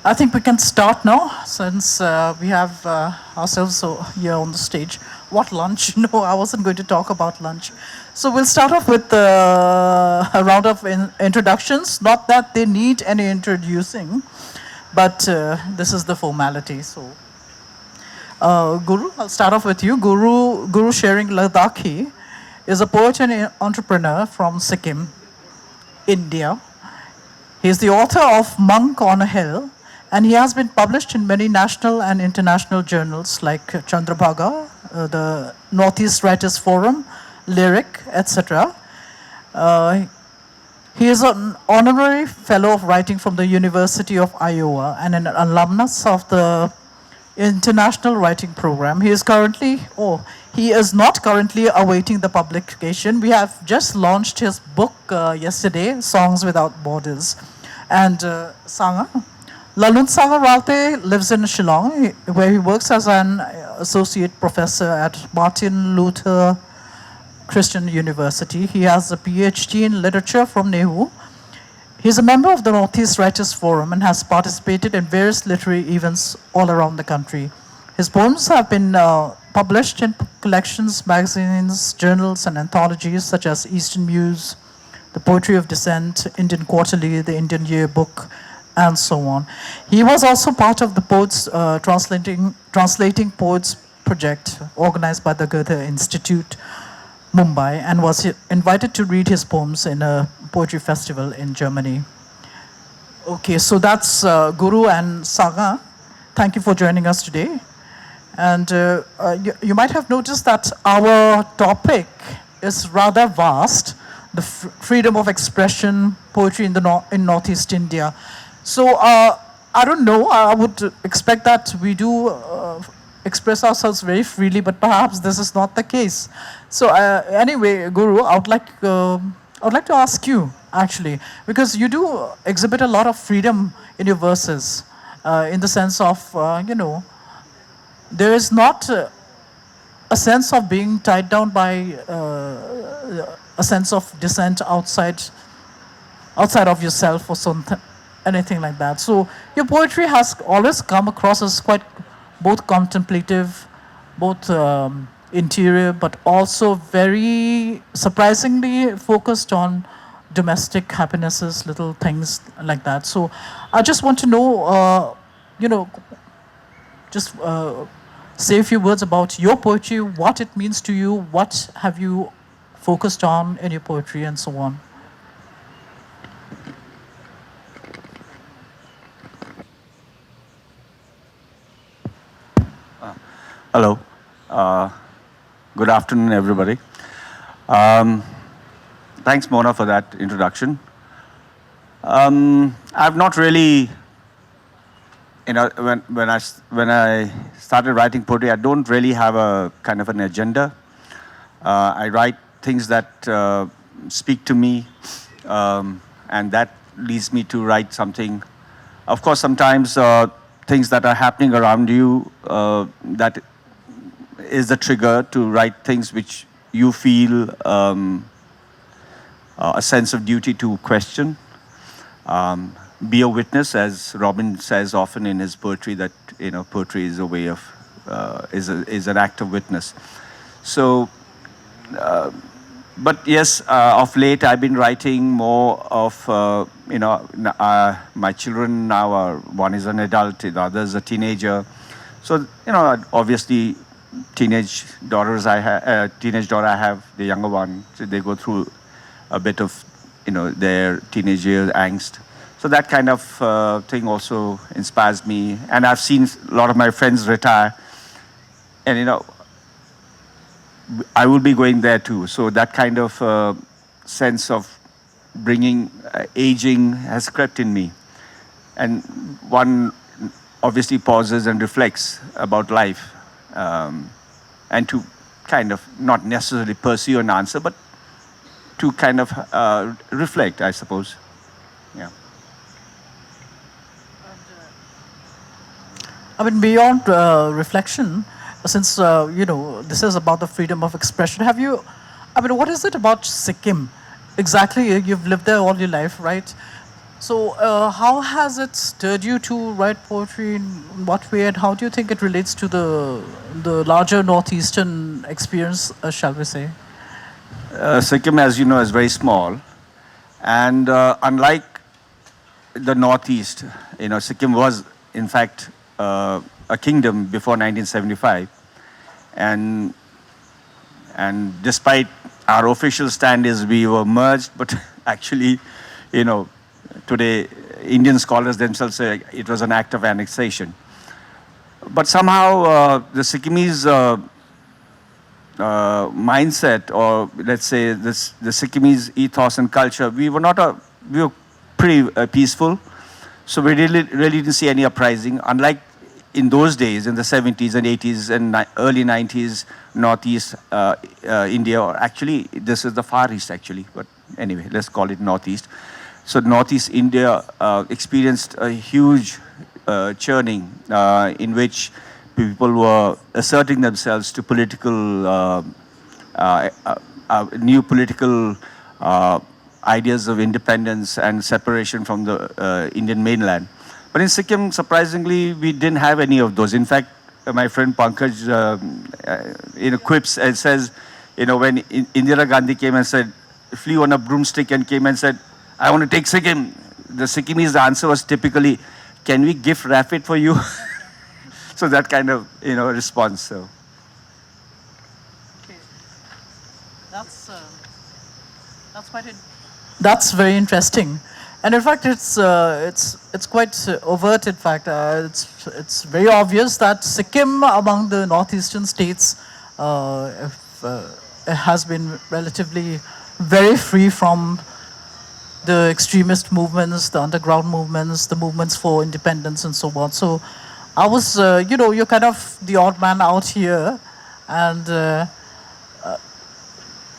I think we can start now since we have ourselves here on the stage. What lunch? No, I wasn't going to talk about lunch. So we'll start off with a round of introductions. Not that they need any introducing, but this is the formality. So, Guru, I'll start off with you. Guru Sharing Ladakhi is a poet and entrepreneur from Sikkim, India. He is the author of Monk on a Hill, and he has been published in many national and international journals like Chandrabhaga, the Northeast Writers Forum, Lyric, etc. He is an honorary fellow of writing from the University of Iowa and an alumnus of the International Writing Program. He is not currently awaiting the publication. We have just launched his book yesterday, Songs Without Borders. And Nunsanga Ralte lives in Shillong, where he works as an associate professor at Martin Luther Christian University. He has a PhD in literature from NEHU. He's a member of the Northeast Writers Forum and has participated in various literary events all around the country. His poems have been published in collections, magazines, journals, and anthologies such as Eastern Muse, The Poetry of Dissent, Indian Quarterly, the Indian Yearbook, and so on. He was also part of the Poets Translating Poets project organized by the Goethe Institute, Mumbai, and was invited to read his poems in a poetry festival in Germany. Okay, so that's Guru and Saga. Thank you for joining us today. And you might have noticed that our topic is rather vast, the freedom of expression, poetry in Northeast India. So I don't know, I would expect that we do express ourselves very freely, but perhaps this is not the case. So anyway, Guru, I would like to ask you actually, because you do exhibit a lot of freedom in your verses, in the sense of there is not a sense of being tied down by a sense of dissent outside of yourself or something, anything like that. So your poetry has always come across as quite both contemplative, both interior, but also very surprisingly focused on domestic happinesses, little things like that. So I just want to know, just say a few words about your poetry, what it means to you, what have you focused on in your poetry, and so on. Hello. Good afternoon, everybody. Thanks, Mona, for that introduction. I've not really, when I started writing poetry, I don't really have a kind of an agenda. I write things that speak to me, and that leads me to write something. Of course, sometimes things that are happening around you, that is the trigger to write things which you feel a sense of duty to question. Be a witness, as Robin says often in his poetry, that poetry is a way of is an act of witness. So, but yes, of late I've been writing more of my children now are, one is an adult, the other is a teenager. So obviously teenage daughter I have, the younger one, so they go through a bit of their teenage years angst. So that kind of thing also inspires me. And I've seen a lot of my friends retire, and I will be going there too. So that kind of sense of bringing aging has crept in me, and one obviously pauses and reflects about life, and to kind of not necessarily pursue an answer, but to kind of reflect, I suppose. Yeah. I mean, beyond reflection, since this is about the freedom of expression, what is it about Sikkim? Exactly, you've lived there all your life, right? So, how has it stirred you to write poetry? In what way, and how do you think it relates to the larger northeastern experience, shall we say? Sikkim, as you know, is very small, and unlike the Northeast, Sikkim was in fact a kingdom before 1975, and despite our official stand is we were merged, but actually, you know, today Indian scholars themselves say it was an act of annexation. But somehow the Sikkimese mindset, or let's say this, the Sikkimese ethos and culture, we were pretty peaceful. So we really didn't see any uprising. Unlike in those days, in the 70s and 80s and early 90s, Northeast India, or actually this is the Far East actually, but anyway, let's call it Northeast. So Northeast India experienced a huge churning in which people were asserting themselves to political, new political ideas of independence and separation from the Indian mainland. But in Sikkim, surprisingly, we didn't have any of those. In fact, my friend Pankaj, quips and says, when Indira Gandhi came and said, flew on a broomstick and came and said, I want to take Sikkim, the Sikkimese answer was typically, can we gift wrap it for you? So that kind of, response. So. Okay. That's very interesting, and in fact, it's quite overt. In fact, it's very obvious that Sikkim, among the northeastern states, has been relatively very free from the extremist movements, the underground movements, the movements for independence, and so on. So, I was, you're kind of the odd man out here, and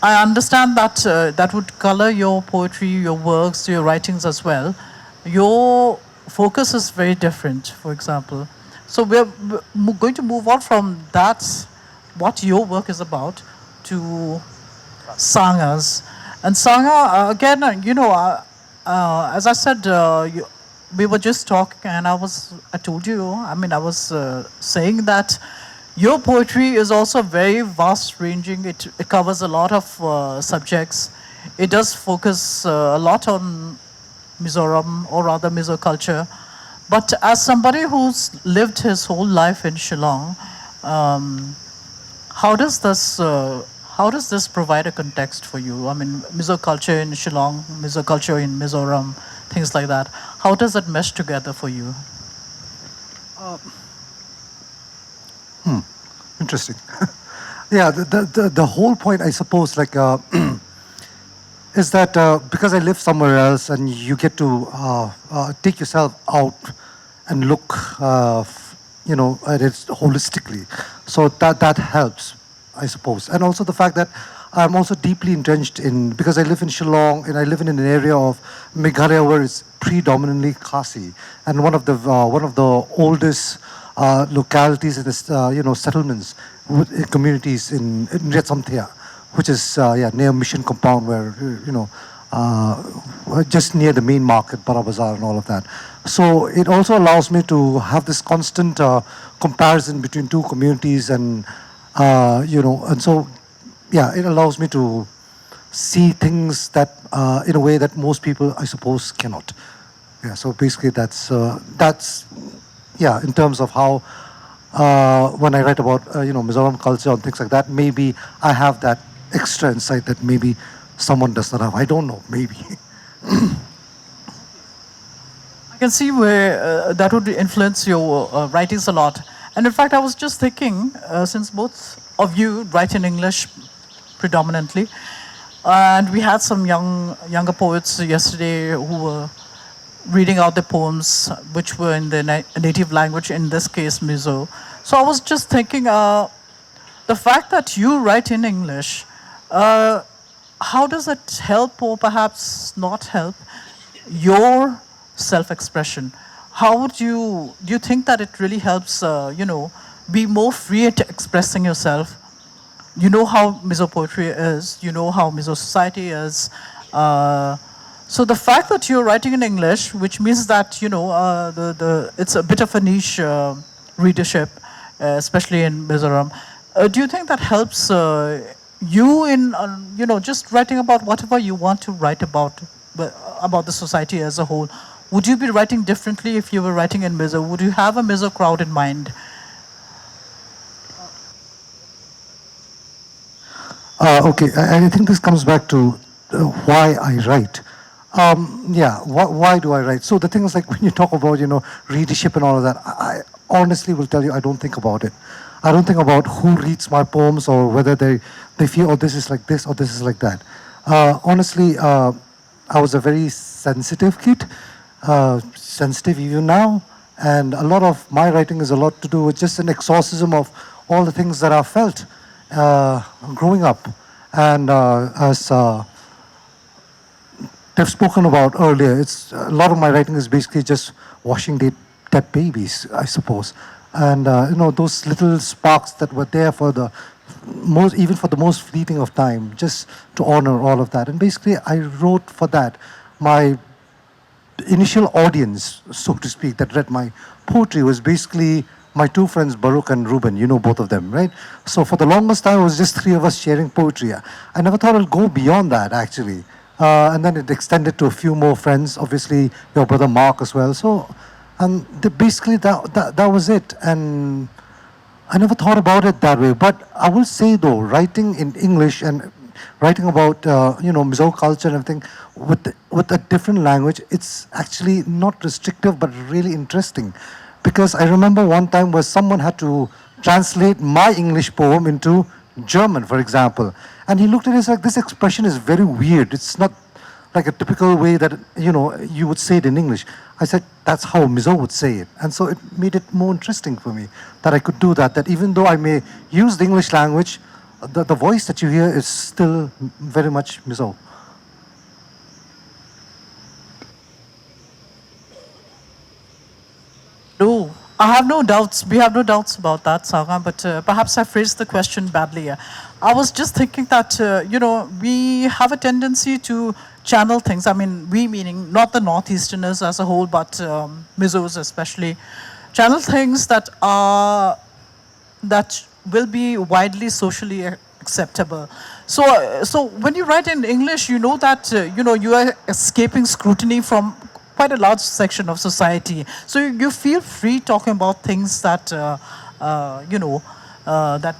I understand that that would color your poetry, your works, your writings as well. Your focus is very different, for example. So we're going to move on from that, what your work is about, to sangas. And sanga, again, as I said, we were just talking, and I told you, I was saying that your poetry is also very vast-ranging. It covers a lot of subjects. It does focus a lot on Mizoram, or rather Mizo culture. But as somebody who's lived his whole life in Shillong, how does this provide a context for you? Mizo culture in Shillong, Mizo culture in Mizoram, things like that. How does it mesh together for you? Interesting. Yeah, the whole point, I suppose, is that because I live somewhere else and you get to take yourself out and look, at it holistically. So that helps, I suppose. And also the fact that I'm also deeply entrenched in, because I live in Shillong and I live in an area of Meghalaya where it's predominantly Khasi, and one of the oldest localities in this, settlements, communities in Retsamthea, which is near Mission Compound, where just near the main market, Bara Bazaar, and all of that. So it also allows me to have this constant comparison between two communities, and and so it allows me to see things that in a way that most people, I suppose, cannot. Yeah. So basically, that's in terms of how when I write about Mizoram culture and things like that, maybe I have that extra insight that maybe someone does not have. I don't know, maybe. I can see where that would influence your writings a lot. And in fact, I was just thinking, since both of you write in English predominantly, and we had some younger poets yesterday who were reading out the poems which were in the native language, in this case Mizo. So I was just thinking, the fact that you write in English, how does it help, or perhaps not help, your self-expression? How do you think that it really helps, be more free at expressing yourself? You know how Mizo poetry is, you know how Mizo society is. So the fact that you're writing in English, which means that it's a bit of a niche readership, especially in Mizoram. Do you think that helps you in just writing about whatever you want to write about the society as a whole? Would you be writing differently if you were writing in Mizo? Would you have a Mizo crowd in mind? Okay, I think this comes back to why I write. Why do I write? So the thing is, like, when you talk about, readership and all of that, I honestly will tell you, I don't think about it. I don't think about who reads my poems or whether they feel, oh, this is like this or this is like that. Honestly, I was a very sensitive kid, sensitive even now, and a lot of my writing is a lot to do with just an exorcism of all the things that I felt growing up. And as they've spoken about earlier, it's a lot of my writing is basically just washing dead babies, I suppose. And those little sparks that were there for the even for the most fleeting of time, just to honor all of that. And basically, I wrote for that. My initial audience, so to speak, that read my poetry was basically my two friends, Baruch and Ruben. You know both of them, right? So for the longest time, it was just three of us sharing poetry. I never thought it would go beyond that, actually. And then it extended to a few more friends, obviously your brother Mark as well. So, and basically that was it. And I never thought about it that way. But I will say though, writing in English and writing about Mizo culture and everything with a different language, it's actually not restrictive but really interesting. Because I remember one time where someone had to translate my English poem into German, for example. And he looked at it like, this expression is very weird. It's not like a typical way that, you would say it in English. I said, that's how Mizo would say it. And so it made it more interesting for me that I could do that. That even though I may use the English language, the voice that you hear is still very much Mizo. No, I have no doubts. We have no doubts about that, Saga, but perhaps I phrased the question badly. I was just thinking that, we have a tendency to channel things. I mean, we meaning not the Northeasterners as a whole, but Mizos especially, channel things that will be widely socially acceptable. So when you write in English, you know that, you are escaping scrutiny from quite a large section of society. So you feel free talking about things that, that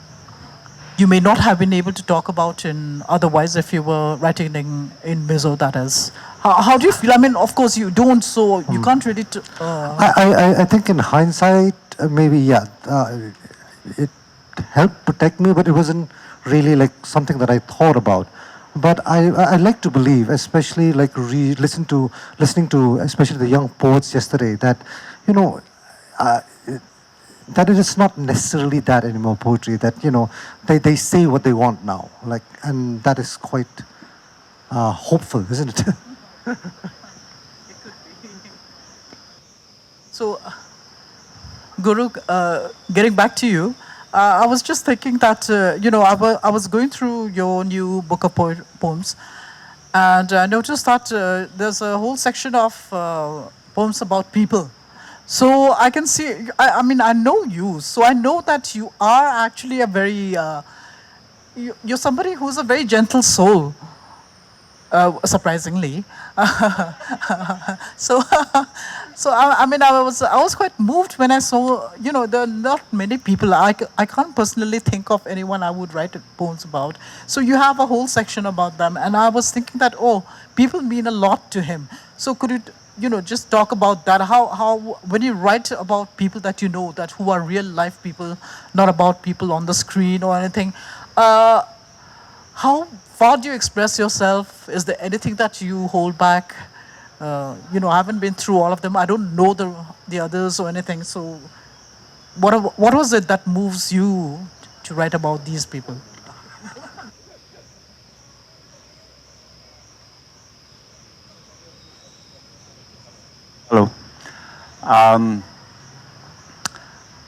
you may not have been able to talk about in otherwise if you were writing in Mizo, that is. How do you feel? I mean, of course you don't, so you can't really... I think in hindsight, maybe, yeah, it helped protect me, but it wasn't really like something that I thought about. But I like to believe, especially like listening to especially the young poets yesterday, that that it is not necessarily that anymore, poetry. That they say what they want now, like, and that is quite hopeful, isn't it? So, Guru, getting back to you, I was just thinking that, I was going through your new book of poems, and I noticed that there's a whole section of poems about people. So I can see, I mean, I know you, so I know that you are actually a very, you're somebody who's a very gentle soul. Surprisingly. so I mean, I was quite moved when I saw, there are not many people, I can't personally think of anyone I would write poems about. So you have a whole section about them, and I was thinking that, oh, people mean a lot to him. So could you, just talk about that, how when you write about people that that who are real life people, not about people on the screen or anything, how far do you express yourself? Is there anything that you hold back? I haven't been through all of them. I don't know the others or anything. So what was it that moves you to write about these people? Hello.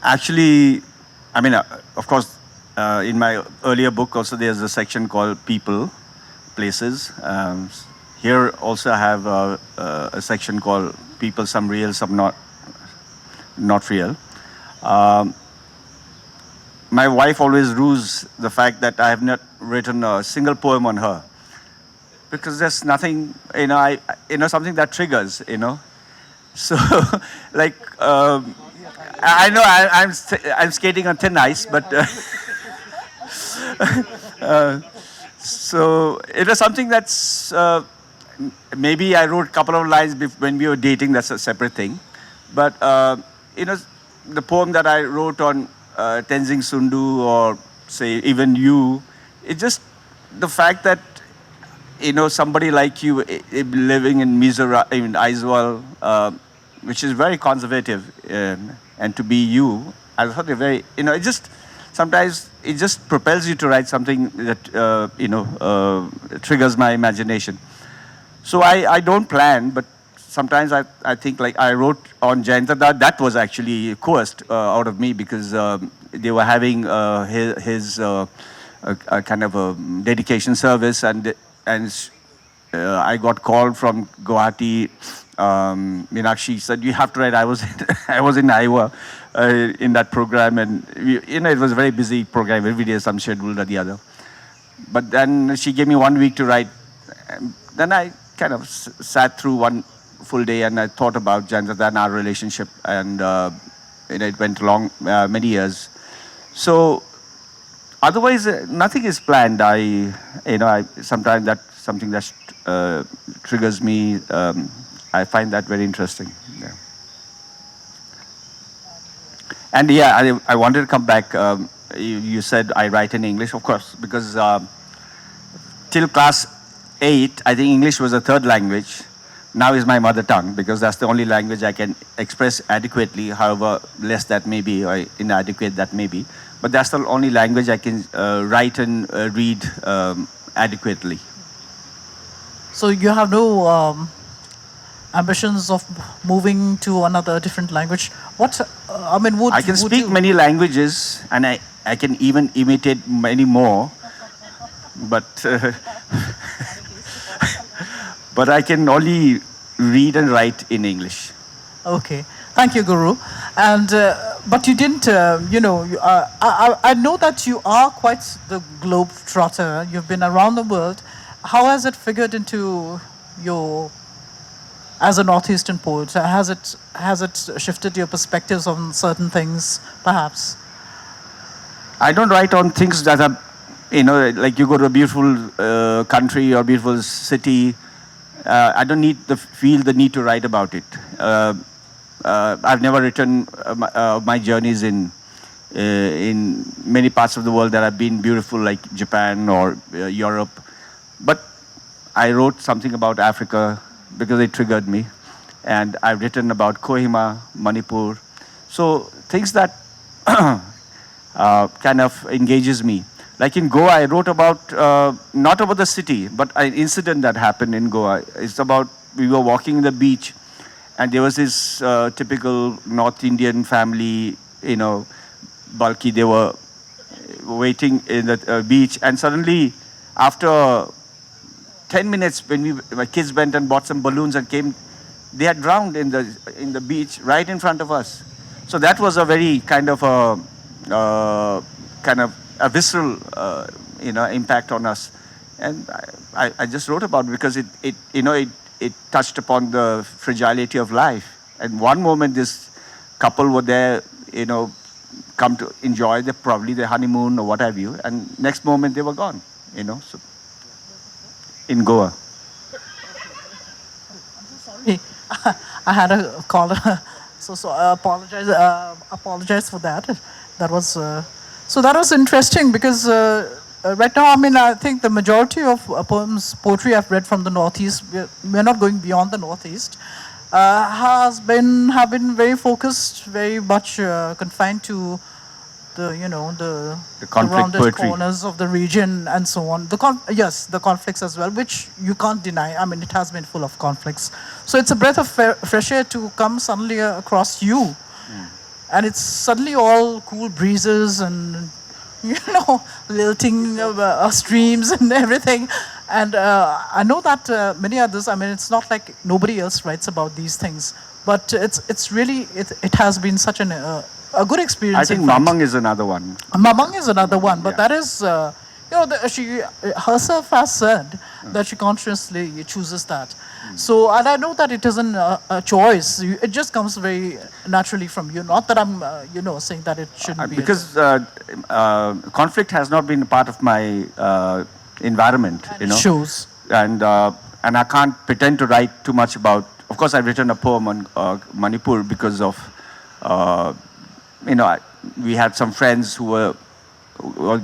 Actually, I mean, of course, in my earlier book also there's a section called People, Places, here also I have a section called People, Some Real, Some Not Real. My wife always rues the fact that I have not written a single poem on her, because there's nothing, something that triggers, So, like, I know I'm skating on thin ice, but so it was something that's maybe I wrote a couple of lines when we were dating. That's a separate thing, but the poem that I wrote on Tenzing Sundu, or say even you, it's just the fact that somebody like you living in Mizoram, in Aizawl, which is very conservative, and to be you, I thought it very, it just sometimes it just propels you to write something that triggers my imagination. So I don't plan, but sometimes I think, like, I wrote on Jayantada, that was actually coerced out of me, because they were having his a kind of a dedication service, and I got called from Guwahati. Meenakshi said, you have to write. I was in Iowa in that program, and it was a very busy program. Every day some schedule or the other. But then she gave me 1 week to write. Then I kind of sat through one full day, and I thought about Jayantada and our relationship, and it went along many years. So otherwise, nothing is planned. Sometimes that's something that triggers me. I find that very interesting. Yeah. And yeah, I wanted to come back. You said I write in English, of course, because till class 8, I think English was a third language. Now is my mother tongue, because that's the only language I can express adequately, however less that may be, or inadequate that may be. But that's the only language I can write and read adequately. So you have no ambitions of moving to another different language? What, I can speak many languages, and I can even imitate many more, but but I can only read and write in English. Okay, thank you, Guru. And but you didn't, I know that you are quite the globe trotter. You've been around the world. How has it figured into your, as a Northeastern poet? Has it shifted your perspectives on certain things, perhaps? I don't write on things that are, like you go to a beautiful country or beautiful city. I don't feel the need to write about it. I've never written my journeys in many parts of the world that have been beautiful, like Japan or Europe. But I wrote something about Africa because it triggered me. And I've written about Kohima, Manipur. So things that kind of engages me. Like in Goa, I wrote about, not about the city, but an incident that happened in Goa. It's about, we were walking in the beach, and there was this typical North Indian family, bulky. They were waiting in the beach, and suddenly, after 10 minutes, when my kids went and bought some balloons and came, they had drowned in the beach right in front of us. So that was a very kind of a visceral, impact on us, and I just wrote about it because it touched upon the fragility of life. And one moment, this couple were there, come to enjoy probably their honeymoon or what have you, and next moment they were gone, so in Goa. Sorry, I had a call, so I apologize for that. That was so that was interesting because right now, I think the majority of poetry I've read from the Northeast, we're not going beyond the Northeast, have been very focused, very much confined to the conflict rounded poetry. corners of the region and so on. The conflicts as well, which you can't deny. It has been full of conflicts. So it's a breath of fresh air to come suddenly across you. And it's suddenly all cool breezes and, lilting streams and everything. And I know that many others, I mean, it's not like nobody else writes about these things, but it's really, it has been such a good experience. I think in fact. Mamang is another one. Mamang is another one, but Yeah. that is, she herself has said that she consciously chooses that. So, and I know that it isn't a choice. It just comes very naturally from you. Not that I'm, saying that it shouldn't be. Because conflict has not been a part of my environment, Shows. and I can't pretend to write too much about. Of course, I've written a poem on Manipur because of, we had some friends who were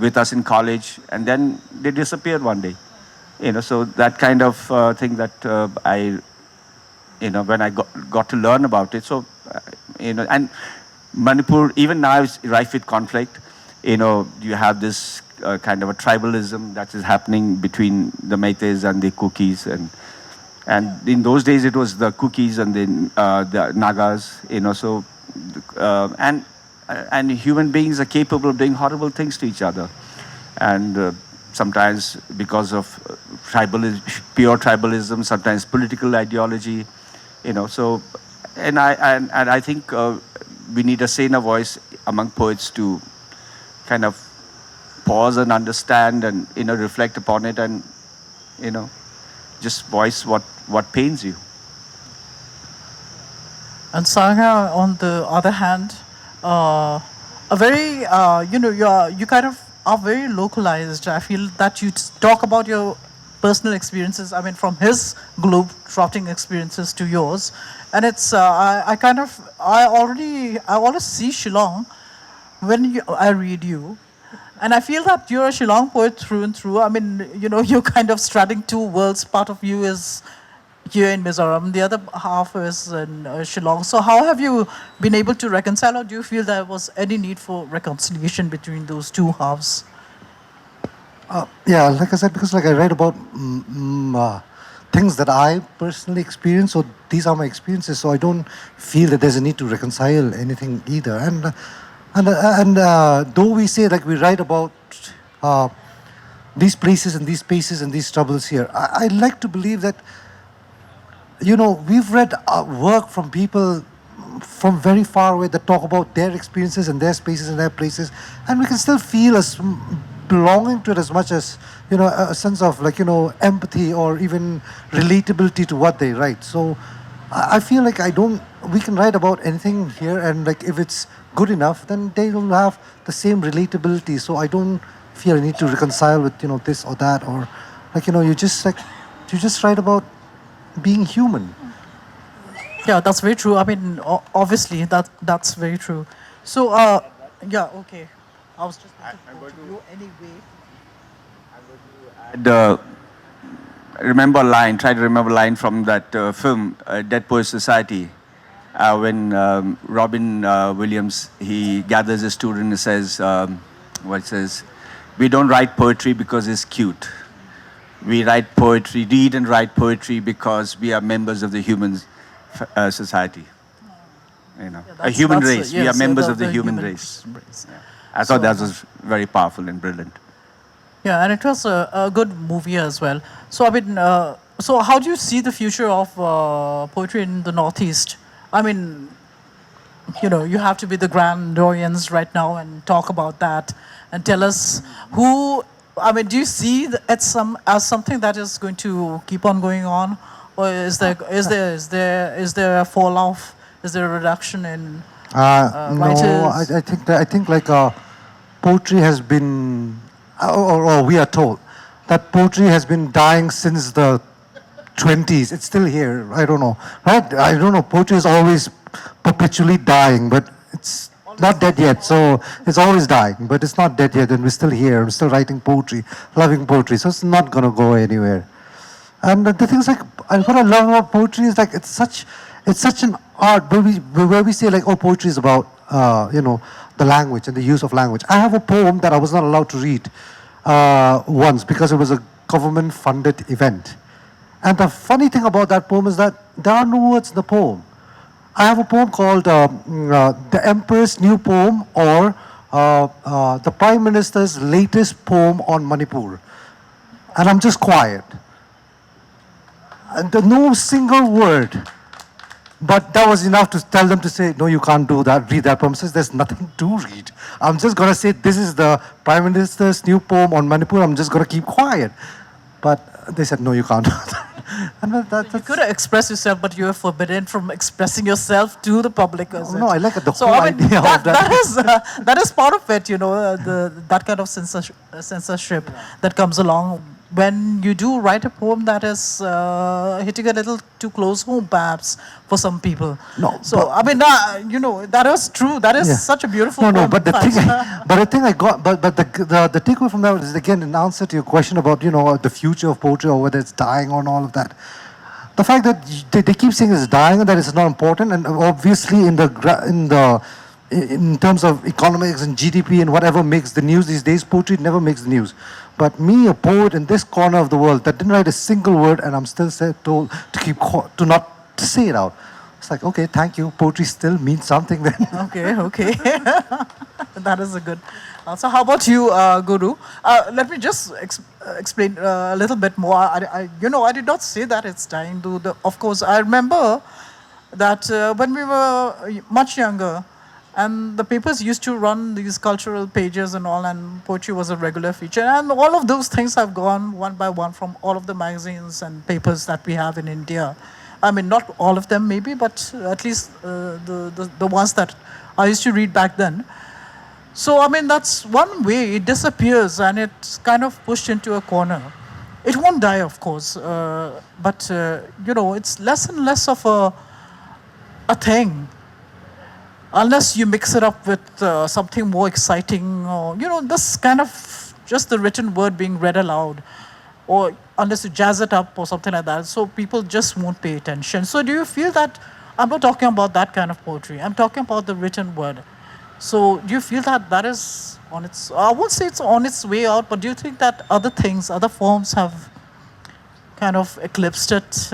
with us in college, and then they disappeared one day. So that kind of thing that when I got to learn about it. So, and Manipur even now is rife with conflict. You have this kind of a tribalism that is happening between the Meiteis and the Kukis, and in those days it was the Kukis and the Nagas. So, and human beings are capable of doing horrible things to each other, and sometimes because of pure tribalism, sometimes political ideology, So, and I think we need a saner voice among poets to kind of pause and understand and reflect upon it, and just voice what pains you. And Saga, on the other hand, a very, you kind of are very localized. I feel that you talk about your personal experiences, I mean, from his globe-trotting experiences to yours. And it's, I always see Shillong when I read you. And I feel that you're a Shillong poet through and through. I mean, you're kind of straddling two worlds. Part of you is here in Mizoram, the other half is in Shillong. So how have you been able to reconcile, or do you feel there was any need for reconciliation between those two halves? Yeah, like I said, because I write about things that I personally experience, so these are my experiences, so I don't feel that there's a need to reconcile anything either. And though we say we write about these places and these spaces and these troubles here, I like to believe that we've read work from people from very far away that talk about their experiences and their spaces and their places, and we can still feel belonging to it as much as a sense of empathy or even relatability to what they write. So I feel we can write about anything here, and if it's good enough, then they will have the same relatability. So I don't feel a need to reconcile with this or that, or you just write about being human. Yeah, that's very true. I mean, obviously, that's very true. So, yeah, okay. I was just going to go to you anyway. Try to remember a line from that film, Dead Poets Society, when Robin Williams, he gathers a student and says, we don't write poetry because it's cute. We read and write poetry because we are members of the human society. A human race. We are members of the human race. Yeah. I thought that was very powerful and brilliant. Yeah, and it was a good movie as well. So, I mean, so how do you see the future of poetry in the Northeast? I mean, you have to be the Grandorians right now and talk about that and tell us who. I mean, do you see it as something that is going to keep on going on, or is there a fall off? Is there a reduction in writers? No, I think poetry has been, or we are told that poetry has been dying since the 20s. It's still here. I don't know, right? I don't know. Poetry is always perpetually dying, but it's not dead yet. So it's always dying, but it's not dead yet, and we're still here. We're still writing poetry, loving poetry. So it's not gonna go anywhere. And the things what I love about poetry is it's such an art where we say poetry is about the language and the use of language. I have a poem that I was not allowed to read once because it was a government-funded event. And the funny thing about that poem is that there are no words in the poem. I have a poem called The Emperor's New Poem, or the Prime Minister's latest poem on Manipur. and I'm just quiet. And no single word. But that was enough to tell them to say, no, you can't do that, read that poem. Says, there's nothing to read. I'm just going to say, this is the Prime Minister's new poem on Manipur. I'm just going to keep quiet. But they said, no, you can't do that. And You that's, could express yourself, but you are forbidden from expressing yourself to the public. no, I like the So whole I mean, idea of that. that is part of it, you know, that kind of censorship that comes along when you do write a poem that is hitting a little too close home, perhaps, for some people. No, So I mean, you know, that is true. That is Yeah. such a beautiful No, poem. but the in thing, fact. but the thing I got, but the takeaway from that is again an answer to your question about the future of poetry or whether it's dying or all of that. The fact that they keep saying it's dying and that it's not important, and obviously in terms of economics and GDP and whatever makes the news these days, poetry never makes the news. But me, a poet in this corner of the world that didn't write a single word, and I'm still told to not to say it out. It's like, okay, thank you. Poetry still means something then. Okay. That is a good answer. How about you, Guru? Let me just explain a little bit more. I did not say that it's dying. Of course, I remember that when we were much younger, and the papers used to run these cultural pages and all, and poetry was a regular feature. And all of those things have gone one by one from all of the magazines and papers that we have in India. I mean, not all of them maybe, but at least the ones that I used to read back then. So, I mean, that's one way it disappears and it's kind of pushed into a corner. It won't die, of course, but, it's less and less of a thing. Unless you mix it up with something more exciting, or, this kind of just the written word being read aloud, or unless you jazz it up or something like that, so people just won't pay attention. So do you feel that, I'm not talking about that kind of poetry, I'm talking about the written word. So do you feel that is on its, I won't say it's on its way out, but do you think that other things, other forms have kind of eclipsed it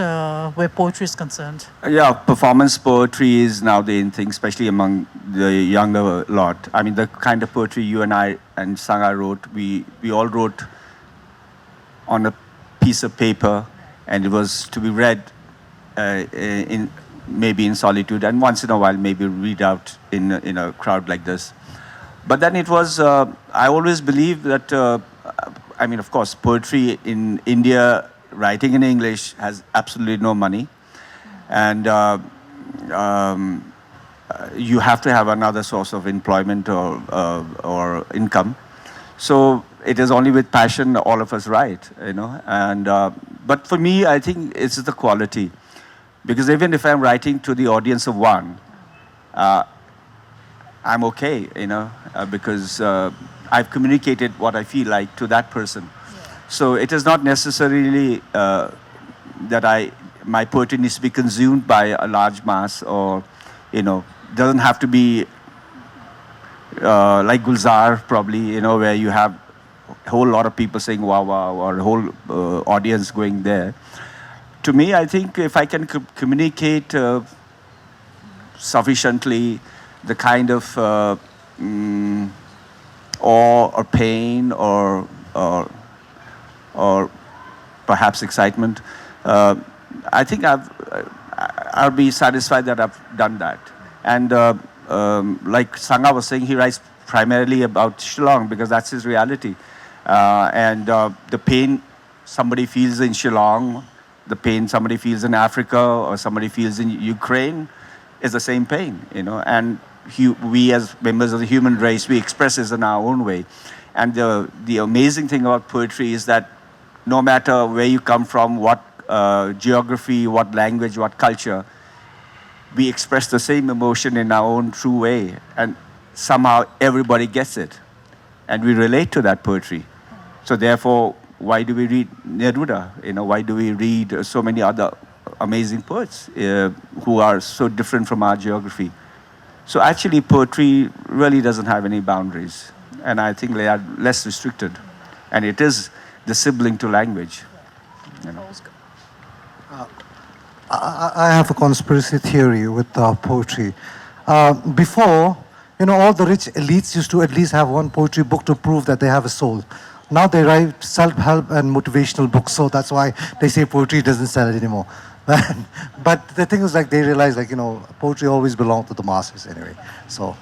where poetry is concerned? Yeah, performance poetry is now the in thing, especially among the younger lot. I mean, the kind of poetry you and I and Sangha wrote, we all wrote on a piece of paper, and it was to be read maybe in solitude, and once in a while maybe read out in a crowd like this. But then it was, I always believed that, I mean, of course, poetry in India, writing in English has absolutely no money, and you have to have another source of employment or income. So it is only with passion all of us write, And but for me, I think it's the quality, because even if I'm writing to the audience of one, I'm okay, because I've communicated what I feel like to that person. So it is not necessarily that my poetry needs to be consumed by a large mass, or, doesn't have to be like Gulzar probably, where you have a whole lot of people saying wow, wow, or a whole audience going there. To me, I think if I can communicate sufficiently the kind of awe or pain or perhaps excitement, I think I'll be satisfied that I've done that. And like Sangha was saying, he writes primarily about Shillong because that's his reality. And the pain somebody feels in Shillong, the pain somebody feels in Africa or somebody feels in Ukraine is the same pain, And we as members of the human race, we express it in our own way. And the amazing thing about poetry is that no matter where you come from, what geography, what language, what culture, we express the same emotion in our own true way. And somehow everybody gets it. And we relate to that poetry. So therefore, why do we read Neruda? Why do we read so many other amazing poets who are so different from our geography? So actually, poetry really doesn't have any boundaries. And I think they are less restricted. And it is the sibling to language. I have a conspiracy theory with poetry. Before, all the rich elites used to at least have one poetry book to prove that they have a soul. Now they write self-help and motivational books, so that's why they say poetry doesn't sell anymore. But the thing is, like, they realize, like, poetry always belonged to the masses anyway. So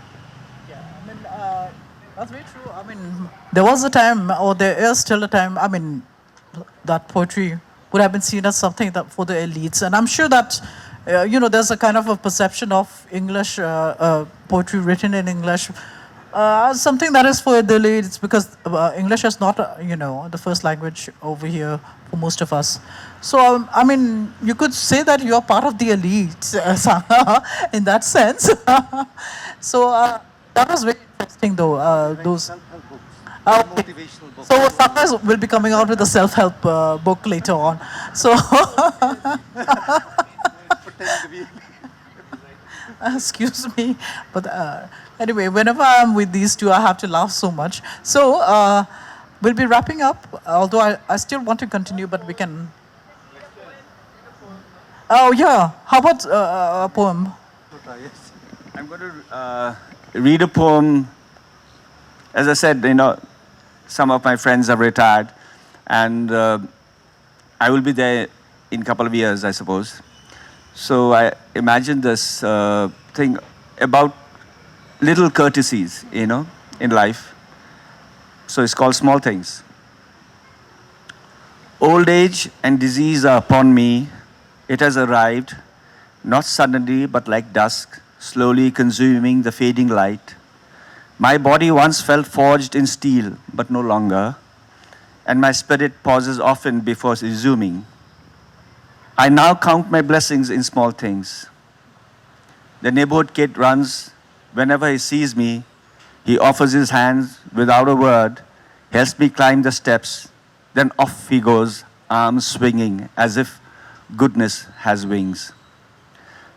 That's very true. I mean, there was a time, or there is still a time, I mean, that poetry would have been seen as something that for the elites. And I'm sure that, there's a kind of a perception of English, poetry written in English, something that is for the elites, because English is not, the first language over here for most of us. So, I mean, you could say that you are part of the elite in that sense. So, that was very interesting, though. Those motivational books. so Sakas will be coming out with a self-help book later on. So, excuse me, but anyway, whenever I'm with these two, I have to laugh so much. So we'll be wrapping up. Although I still want to continue, but we can. Oh yeah, how about a poem? I'm going to read a poem. As I said, some of my friends have retired, and I will be there in a couple of years, I suppose. So I imagine this thing about little courtesies, in life. So it's called Small Things. Old age and disease are upon me. It has arrived, not suddenly, but like dusk, slowly consuming the fading light. My body once felt forged in steel, but no longer, and my spirit pauses often before resuming. I now count my blessings in small things. The neighborhood kid runs. Whenever he sees me, he offers his hands without a word, helps me climb the steps, then off he goes, arms swinging as if goodness has wings.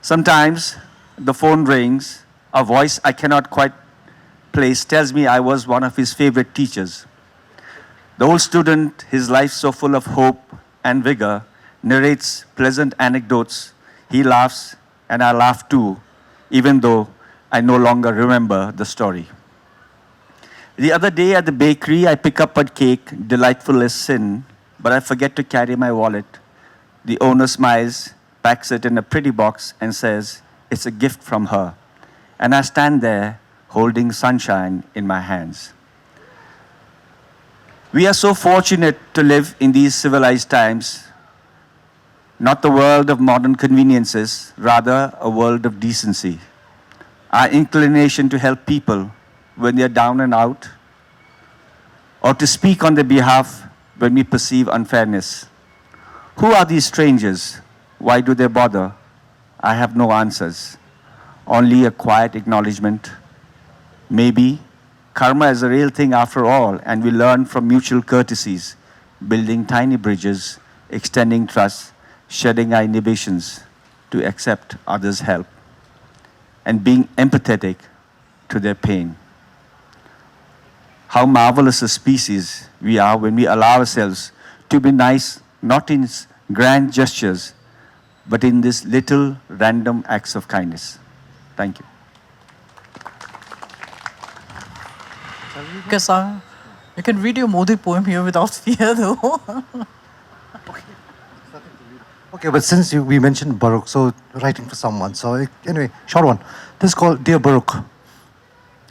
Sometimes the phone rings, a voice I cannot quite place tells me I was one of his favorite teachers. The old student, his life so full of hope and vigor, narrates pleasant anecdotes. He laughs, and I laugh too, even though I no longer remember the story. The other day at the bakery, I pick up a cake, delightful as sin, but I forget to carry my wallet. The owner smiles, packs it in a pretty box, and says, it's a gift from her. And I stand there, holding sunshine in my hands. We are so fortunate to live in these civilized times, not the world of modern conveniences, rather a world of decency. Our inclination to help people when they are down and out, or to speak on their behalf when we perceive unfairness. Who are these strangers? Why do they bother? I have no answers, only a quiet acknowledgement. Maybe karma is a real thing after all, and we learn from mutual courtesies, building tiny bridges, extending trust, shedding our inhibitions to accept others' help, and being empathetic to their pain. How marvelous a species we are when we allow ourselves to be nice, not in grand gestures, but in these little random acts of kindness. Thank you. Because you can read your Modi poem here without fear, though. Okay, but since we mentioned Baruch, so writing for someone. So anyway, short one. This is called Dear Baruch.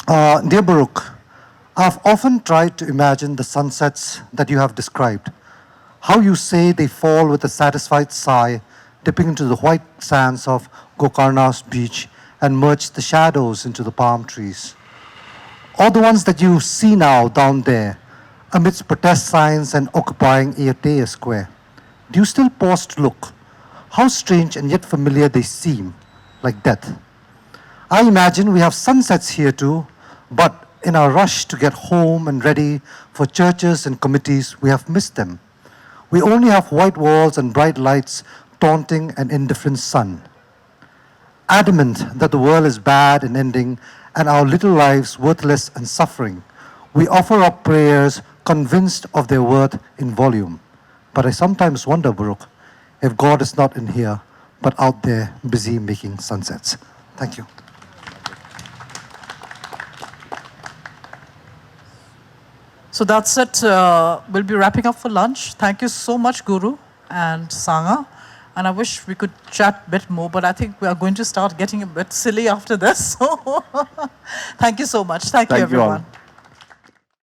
Dear Baruch, I've often tried to imagine the sunsets that you have described. How you say they fall with a satisfied sigh, dipping into the white sands of Gokarna's beach and merge the shadows into the palm trees. Or the ones that you see now down there, amidst protest signs and occupying Aotea Square. Do you still pause to look? How strange and yet familiar they seem, like death. I imagine we have sunsets here too, but in our rush to get home and ready for churches and committees, we have missed them. We only have white walls and bright lights, taunting an indifferent sun. Adamant that the world is bad and ending, and our little lives worthless and suffering, we offer up prayers convinced of their worth in volume. But I sometimes wonder, Baruch, if God is not in here, but out there busy making sunsets. Thank you. So that's it. We'll be wrapping up for lunch. Thank you so much, Guru and Sangha. And I wish we could chat a bit more, but I think we are going to start getting a bit silly after this. So thank you so much. Thank you, Thank you all. everyone.